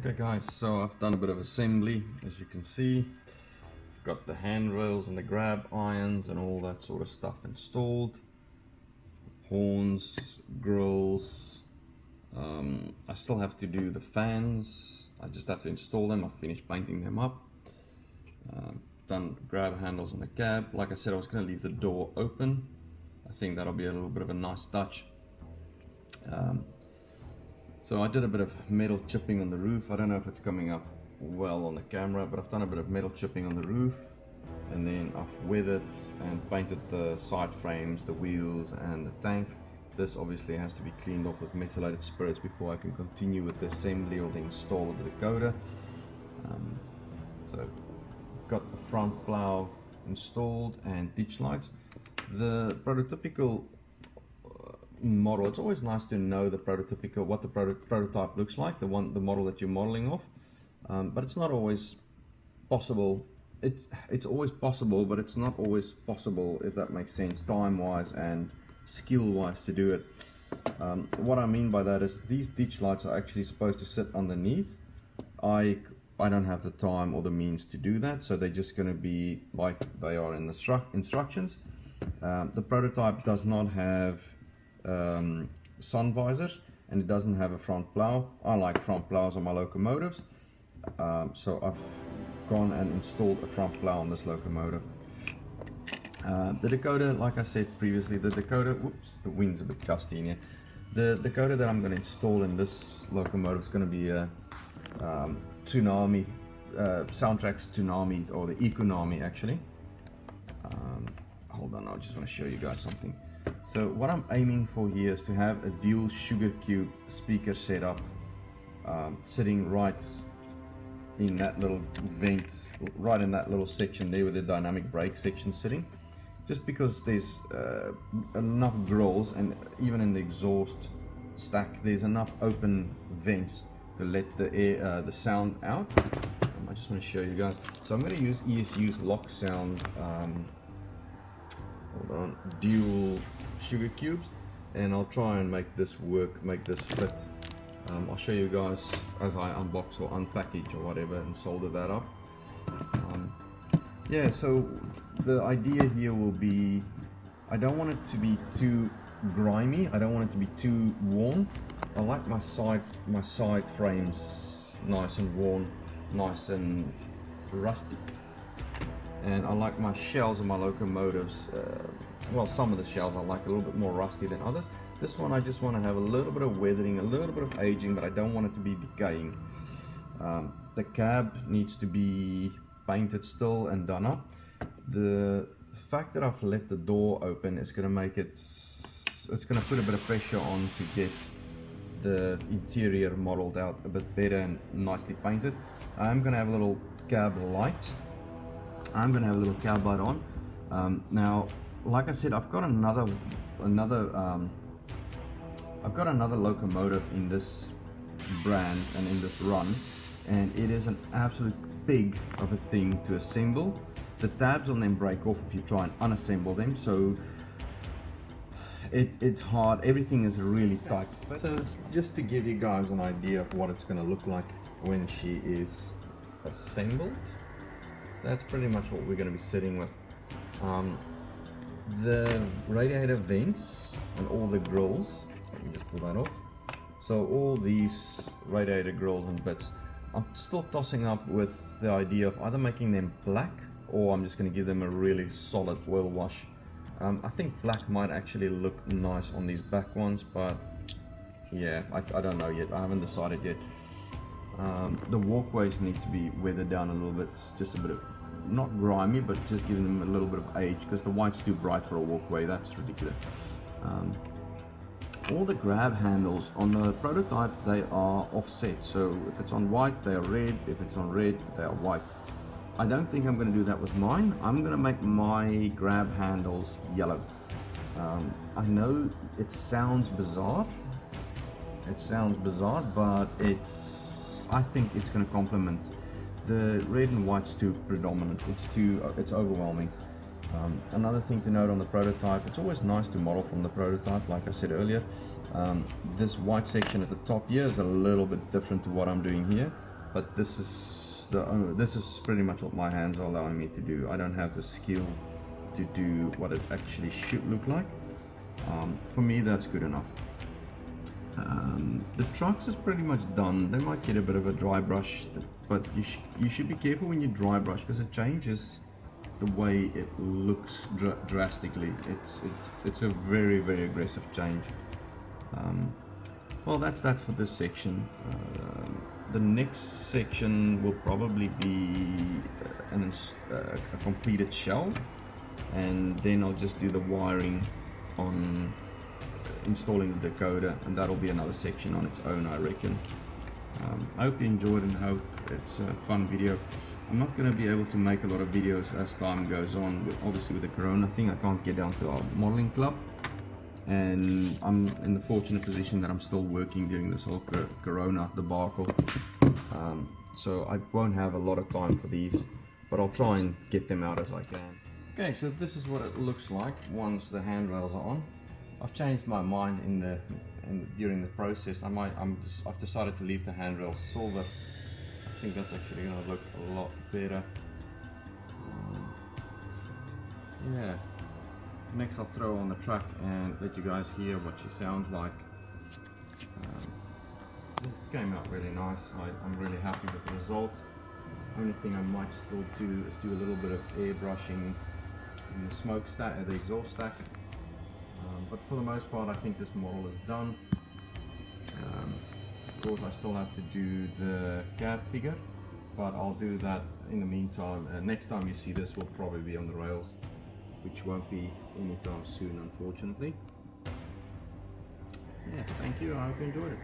Okay guys, so I've done a bit of assembly. As you can see, got the handrails and the grab irons and all that sort of stuff installed, horns, grills. I still have to do the fans. I just have to install them. I've finished painting them up. Done grab handles on the cab. Like I said, I was going to leave the door open. I think that'll be a little bit of a nice touch. So I did a bit of metal chipping on the roof. I don't know if it's coming up well on the camera, but I've done a bit of metal chipping on the roof, and then I've weathered and painted the side frames, the wheels and the tank. This obviously has to be cleaned off with methylated spirits before I can continue with the assembly or the install of the decoder. So got the front plow installed and ditch lights. The prototypical model, it's always nice to know the prototypical, what the prototype looks like, the model that you're modeling off, but it's not always possible. It's always possible, but it's not always possible, if that makes sense, time wise and skill wise to do it. What I mean by that is these ditch lights are actually supposed to sit underneath. I don't have the time or the means to do that, so they're just going to be like they are in the instructions. The prototype does not have sun visors, and it doesn't have a front plow. I like front plows on my locomotives, so I've gone and installed a front plow on this locomotive. The decoder, like I said previously, the decoder, whoops, the wind's a bit gusty in here. The decoder that I'm going to install in this locomotive is going to be a Tsunami, Soundtrack's Tsunami, or the Econami actually. Hold on, I just want to show you guys something. So what I'm aiming for here is to have a dual sugar cube speaker setup sitting right in that little vent, right in that little section there with the dynamic brake section sitting, just because there's enough grills, and even in the exhaust stack there's enough open vents to let the air, the sound out. I just want to show you guys. So I'm going to use ESU's lock sound hold on, dual sugar cubes, and I'll try and make this work, make this fit. I'll show you guys as I unbox or unpackage or whatever and solder that up. Yeah, so the idea here will be, I don't want it to be too grimy, I don't want it to be too worn. I like my side frames nice and worn, nice and rusty. And I like my shells of my locomotives, well, some of the shells I like a little bit more rusty than others. This one I just want to have a little bit of weathering, a little bit of aging, but I don't want it to be decaying. The cab needs to be painted still and done up. The fact that I've left the door open is going to make it, it's going to put a bit of pressure on to get the interior modeled out a bit better and nicely painted. I'm going to have a little cab light. I'm going to have a little cab light on. Now, like I said, I've got another locomotive in this brand and in this run, and it is an absolute pig of a thing to assemble. The tabs on them break off if you try and unassemble them, so it's hard. Everything is really tight. So just to give you guys an idea of what it's going to look like when she is assembled, that's pretty much what we're going to be sitting with. The radiator vents and all the grills, let me just pull that off. So all these radiator grills and bits, I'm still tossing up with the idea of either making them black, or I'm just going to give them a really solid oil wash. I think black might actually look nice on these back ones, but yeah, I don't know yet. I haven't decided yet. The walkways need to be weathered down a little bit, just a bit of, not grimy, but just giving them a little bit of age, because the white's too bright for a walkway. That's ridiculous. All the grab handles on the prototype, they are offset, so if it's on white they are red, if it's on red they are white. I don't think I'm going to do that with mine. I'm going to make my grab handles yellow. I know it sounds bizarre, but I think it's going to complement. The red and white's too predominant, it's overwhelming. Another thing to note on the prototype, it's always nice to model from the prototype, like I said earlier. This white section at the top here is a little bit different to what I'm doing here. but this is pretty much what my hands are allowing me to do. I don't have the skill to do what it actually should look like. For me, that's good enough. The trucks is pretty much done. They might get a bit of a dry brush, but you should be careful when you dry brush, because it changes the way it looks drastically. It's a very, very aggressive change. Well, that's that for this section. The next section will probably be a completed shell, and then I'll just do the wiring on installing the decoder, and that'll be another section on its own, I reckon. I hope you enjoyed and hope it's a fun video. I'm not going to be able to make a lot of videos as time goes on. Obviously with the corona thing, I can't get down to our modeling club, and I'm in the fortunate position that I'm still working during this whole corona debacle, so I won't have a lot of time for these, but I'll try and get them out as I can. Okay, so this is what it looks like once the handrails are on. I've changed my mind during the process. I've decided to leave the handrails silver. I think that's actually going to look a lot better. Yeah. Next I'll throw her on the track and let you guys hear what she sounds like. It came out really nice. I'm really happy with the result. Only thing I might still do is do a little bit of airbrushing in the smokestack, the exhaust stack. But for the most part, I think this model is done. Of course, I still have to do the cab figure, but I'll do that in the meantime. Next time you see this will probably be on the rails, which won't be anytime soon, unfortunately. Yeah, thank you. I hope you enjoyed it.